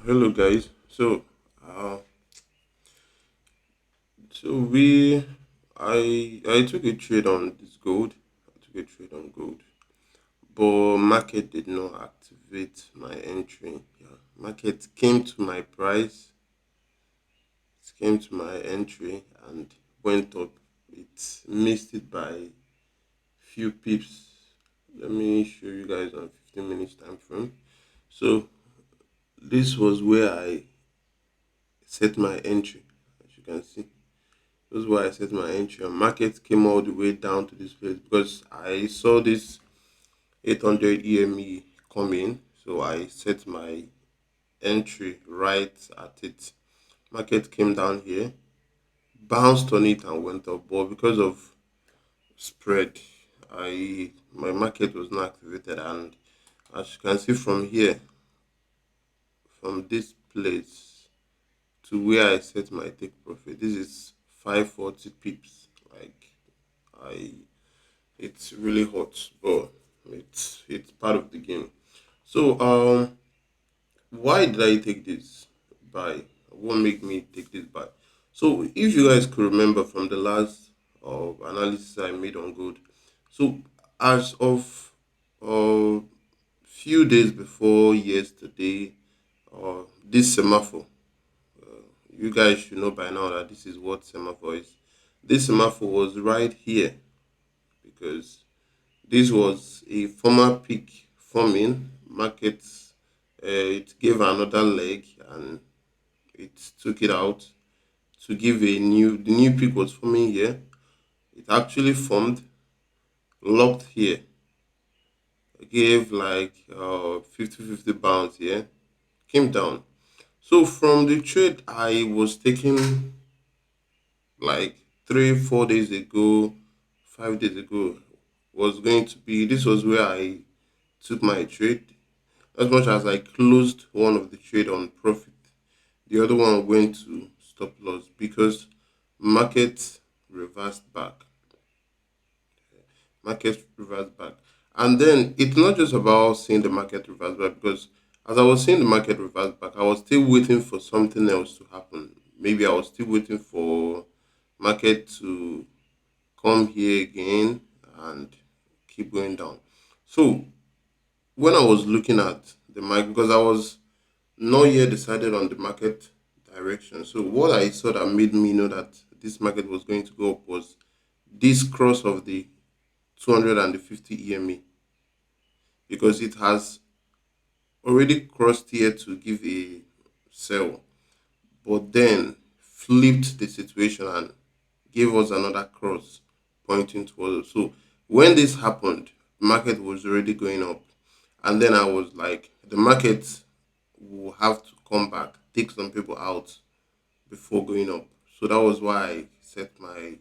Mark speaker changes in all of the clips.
Speaker 1: Hello guys. Uh, so we, I took a trade on this gold. I took a trade on gold, but market did not activate my entry. Yeah, market came to my price. It came to my entry and went up. It missed it by few pips. Let me show you guys on 15 minutes time frame. So this was where I set my entry, as you can see. That's why I set my entry. And market came all the way down to this place because I saw this 800 EME coming. So I set my entry right at it. Market came down here, bounced on it and went up. But because of spread, I my market was not activated. And as you can see from here, from this place to where I set my take profit, this is 540 pips. Like I it's really hot, but it's part of the game. So why did I take this buy? What make me take this buy? So if you guys could remember from the last analysis I made on gold, so as of uh few days before yesterday, this semaphore, you guys should know by now that this is what semaphore is. This semaphore was right here because this was a former peak forming market. It gave another leg and it took it out to give a new. The new peak was forming here. It actually formed, locked here, gave like 50-50 bounce here, came down. So from the trade I was taking like 3-4 days ago, 5 days ago, was going to be. This was where I took my trade. As much as I closed one of the trade on profit, the other one went to stop loss because market reversed back. Market reversed back. And then it's not just about seeing the market reverse back because as I was seeing the market reverse back, I was still waiting for something else to happen. Maybe I was still waiting for market to come here again and keep going down. So when I was looking at the market, because I was not yet decided on the market direction. So what I saw that made me know that this market was going to go up was this cross of the 250 EMA because it has already crossed here to give a sell, but then flipped the situation and gave us another cross pointing towards us. So when this happened, market was already going up, and then I was like, the market will have to come back, take some people out before going up. So that was why I set my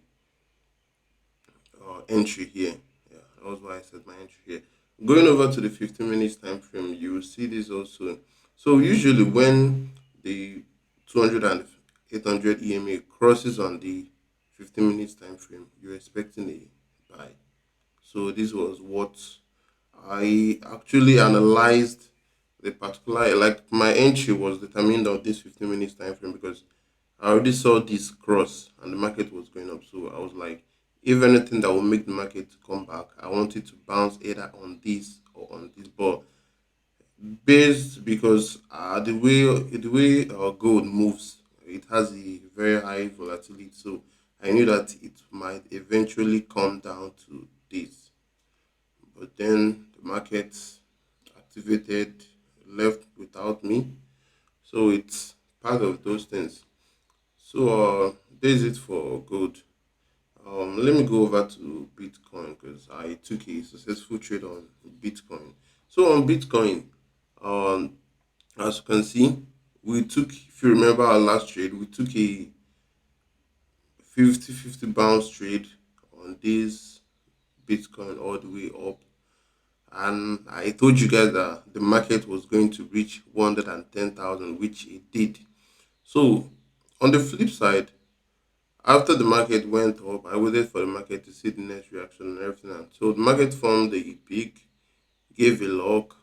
Speaker 1: entry here. Yeah, that was why I set my entry here. Going over to the 15 minutes time frame, you will see this also. So usually when the 200 and 800 EMA crosses on the 15 minutes time frame, you're expecting a buy. So this was what I actually analyzed the particular, like my entry was determined on this 15 minutes time frame because I already saw this cross and the market was going up. So I was like, if anything that will make the market come back, I want it to bounce either on this or on this. But based because the way gold moves, it has a very high volatility. So I knew that it might eventually come down to this. But then the market activated, left without me. So it's part of those things. So there's it for gold. Let me go over to Bitcoin because I took a successful trade on Bitcoin. So on Bitcoin, um, as you can see, we took, if you remember our last trade, we took a 50-50 bounce trade on this Bitcoin all the way up. And I told you guys that the market was going to reach 110,000, which it did. So on the flip side, after the market went up, I waited for the market to see the next reaction and everything. And so the market formed a peak, gave a lock,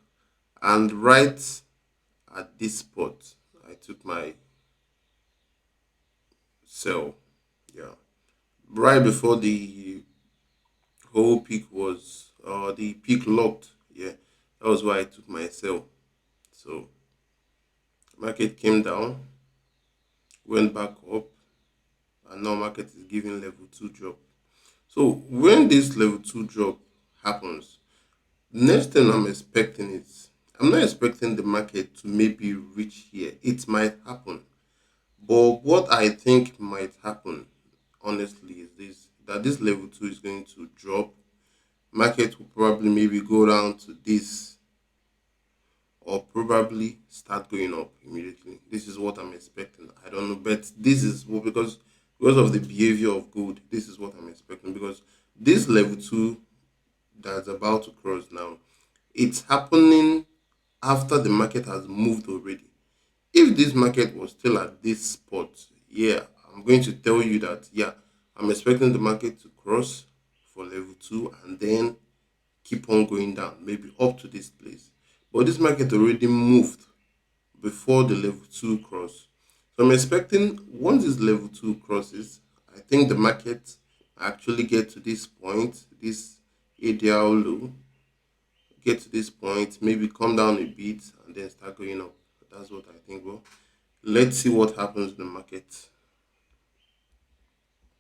Speaker 1: and right at this spot, took my sell. Yeah, right before the whole peak was, the peak locked. Yeah, that was why I took my sell. So market came down, went back up, and now market is giving level two drop. So when this level two drop happens, next thing I'm expecting is, I'm not expecting the market to maybe reach here. It might happen. But what I think might happen, honestly, is this, that this level two is going to drop. Market will probably maybe go down to this, or probably start going up immediately. This is what I'm expecting. I don't know, but this is what, because of the behavior of gold, this is what I'm expecting. Because this level two that's about to cross now, it's happening after the market has moved already. If this market was still at this spot, yeah, I'm going to tell you that, yeah, I'm expecting the market to cross for level two and then keep on going down, maybe up to this place. But this market already moved before the level two cross. So I'm expecting once this level two crosses, I think the market actually get to this point, this ADR low, get to this point, maybe come down a bit and then start going up. That's what I think. Well, let's see what happens in the market.